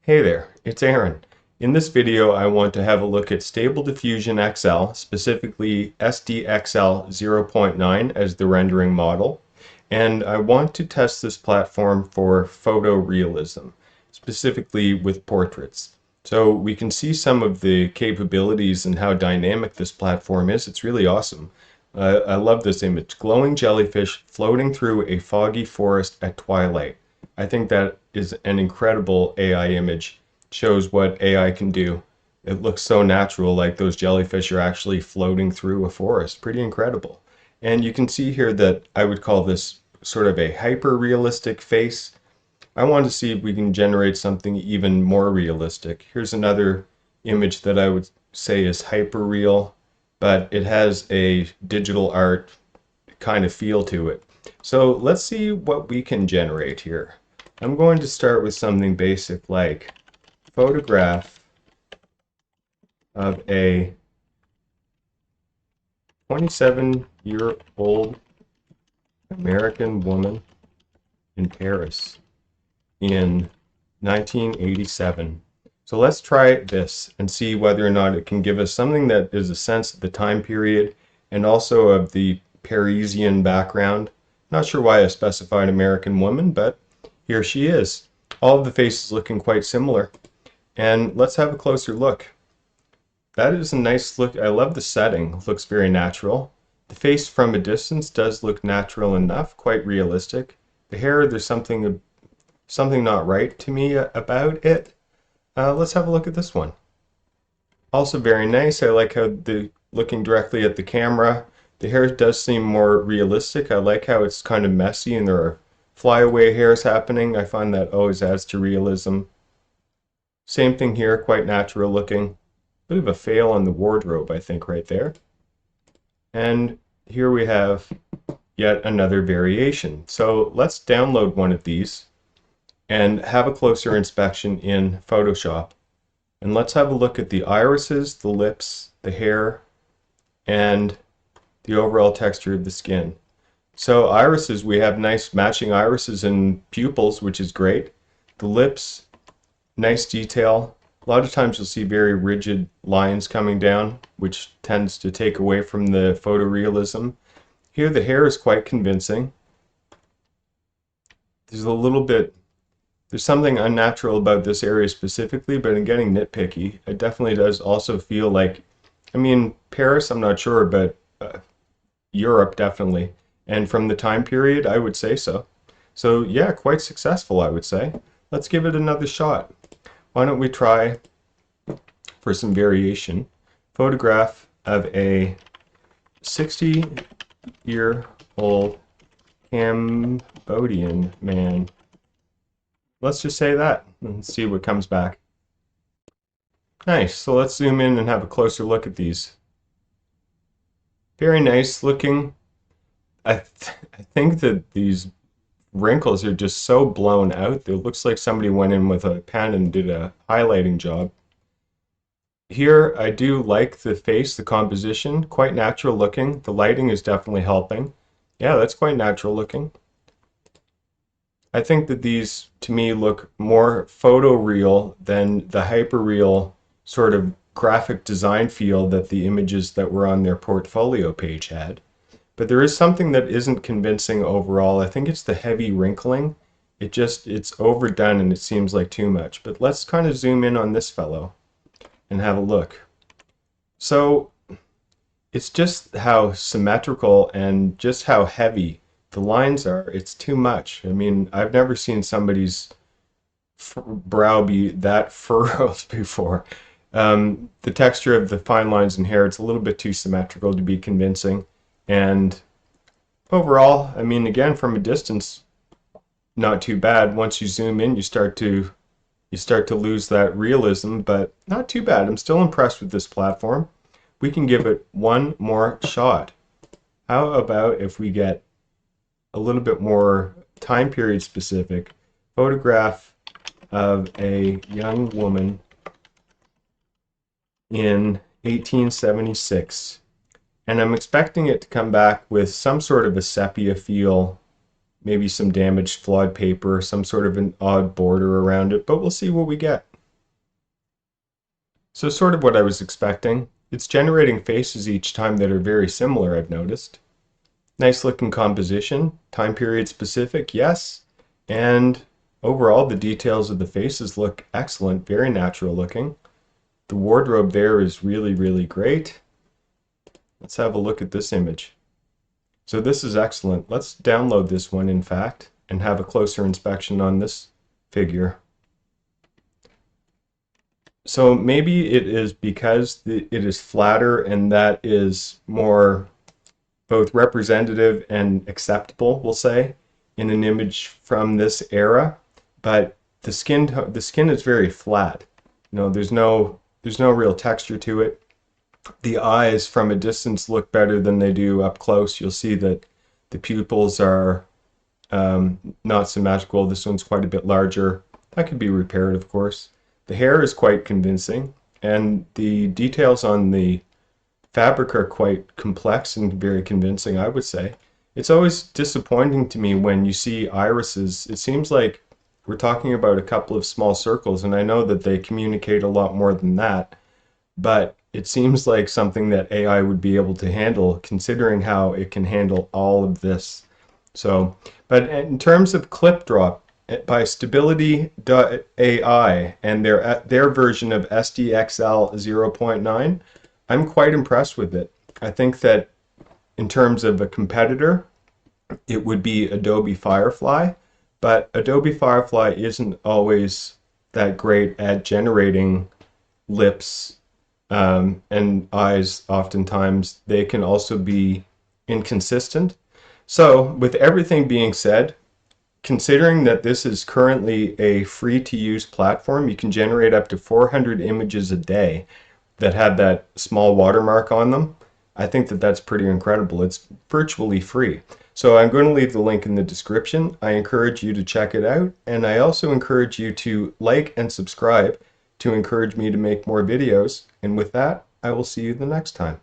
Hey there, it's Aaron. In this video, I want to have a look at Stable Diffusion XL, specifically SDXL 0.9 as the rendering model. And I want to test this platform for photorealism, specifically with portraits. So we can see some of the capabilities and how dynamic this platform is. It's really awesome. I love this image. Glowing jellyfish floating through a foggy forest at twilight. I think that is an incredible AI image. Shows what AI can do. It looks so natural, like those jellyfish are actually floating through a forest. Pretty incredible. And you can see here that I would call this sort of a hyper-realistic face. I want to see if we can generate something even more realistic. Here's another image that I would say is hyper-real, but it has a digital art kind of feel to it. So let's see what we can generate here. I'm going to start with something basic like photograph of a 27-year-old American woman in Paris in 1987. So let's try this and see whether or not it can give us something that is a sense of the time period and also of the Parisian background. Not sure why I specified American woman, but here she is. All of the faces looking quite similar. And let's have a closer look. That is a nice look. I love the setting. It looks very natural. The face from a distance does look natural enough, quite realistic. The hair, there's something not right to me about it. Let's have a look at this one. Also very nice. I like how looking directly at the camera, the hair does seem more realistic. I like how it's kind of messy and there are flyaway hairs happening. I find that always adds to realism. Same thing here, quite natural looking. Bit of a fail on the wardrobe, I think, right there. And here we have yet another variation. So let's download one of these and have a closer inspection in Photoshop. And let's have a look at the irises, the lips, the hair, and the overall texture of the skin. So irises, we have nice matching irises and pupils, which is great. The lips, nice detail. A lot of times you'll see very rigid lines coming down, which tends to take away from the photorealism. Here the hair is quite convincing. There's something unnatural about this area specifically, but in getting nitpicky, it definitely does also feel like, I mean, Paris, I'm not sure, but Europe definitely. And from the time period, I would say so. So yeah, quite successful, I would say. Let's give it another shot. Why don't we try, for some variation, photograph of a 60-year-old Cambodian man. Let's just say that and see what comes back. Nice, so let's zoom in and have a closer look at these. Very nice looking. I think that these wrinkles are just so blown out. It looks like somebody went in with a pen and did a highlighting job. Here I do like the face, the composition, quite natural looking. The lighting is definitely helping. Yeah, that's quite natural looking. I think that these to me look more photoreal than the hyperreal sort of graphic design feel that the images that were on their portfolio page had. But there is something that isn't convincing overall. I think it's the heavy wrinkling. It's overdone and it seems like too much. But let's kind of zoom in on this fellow and have a look. So it's just how symmetrical and just how heavy the lines are. It's too much. I mean, I've never seen somebody's brow be that furrowed before. The texture of the fine lines and hair, it's a little bit too symmetrical to be convincing. And overall, I mean, again, from a distance, not too bad. Once you zoom in, you start to lose that realism, but not too bad. I'm still impressed with this platform. We can give it one more shot. How about if we get a little bit more time period specific? Photograph of a young woman in 1876. And I'm expecting it to come back with some sort of a sepia feel, maybe some damaged flawed paper, some sort of an odd border around it, but we'll see what we get. So sort of what I was expecting. It's generating faces each time that are very similar, I've noticed. Nice looking composition, time period specific, yes. And overall, the details of the faces look excellent, very natural looking. The wardrobe there is really, really great. Let's have a look at this image. So this is excellent. Let's download this one, in fact, and have a closer inspection on this figure. So maybe it is because it is flatter and that is more both representative and acceptable, we'll say, in an image from this era. But the skin is very flat. There's no real texture to it. The eyes from a distance look better than they do up close. You'll see that the pupils are not symmetrical. This one's quite a bit larger. That could be repaired, of course. The hair is quite convincing, and the details on the fabric are quite complex and very convincing, I would say. It's always disappointing to me when you see irises. It seems like we're talking about a couple of small circles, and I know that they communicate a lot more than that, but it seems like something that AI would be able to handle, considering how it can handle all of this. So, but in terms of clip drop, by Stability.ai and their version of SDXL 0.9, I'm quite impressed with it. I think that in terms of a competitor, it would be Adobe Firefly, but Adobe Firefly isn't always that great at generating lips and eyes. Oftentimes, they can also be inconsistent. So, with everything being said, considering that this is currently a free-to-use platform, you can generate up to 400 images a day that have that small watermark on them. I think that that's pretty incredible. It's virtually free. So I'm going to leave the link in the description. I encourage you to check it out, and I also encourage you to like and subscribe to encourage me to make more videos. And with that, I will see you the next time.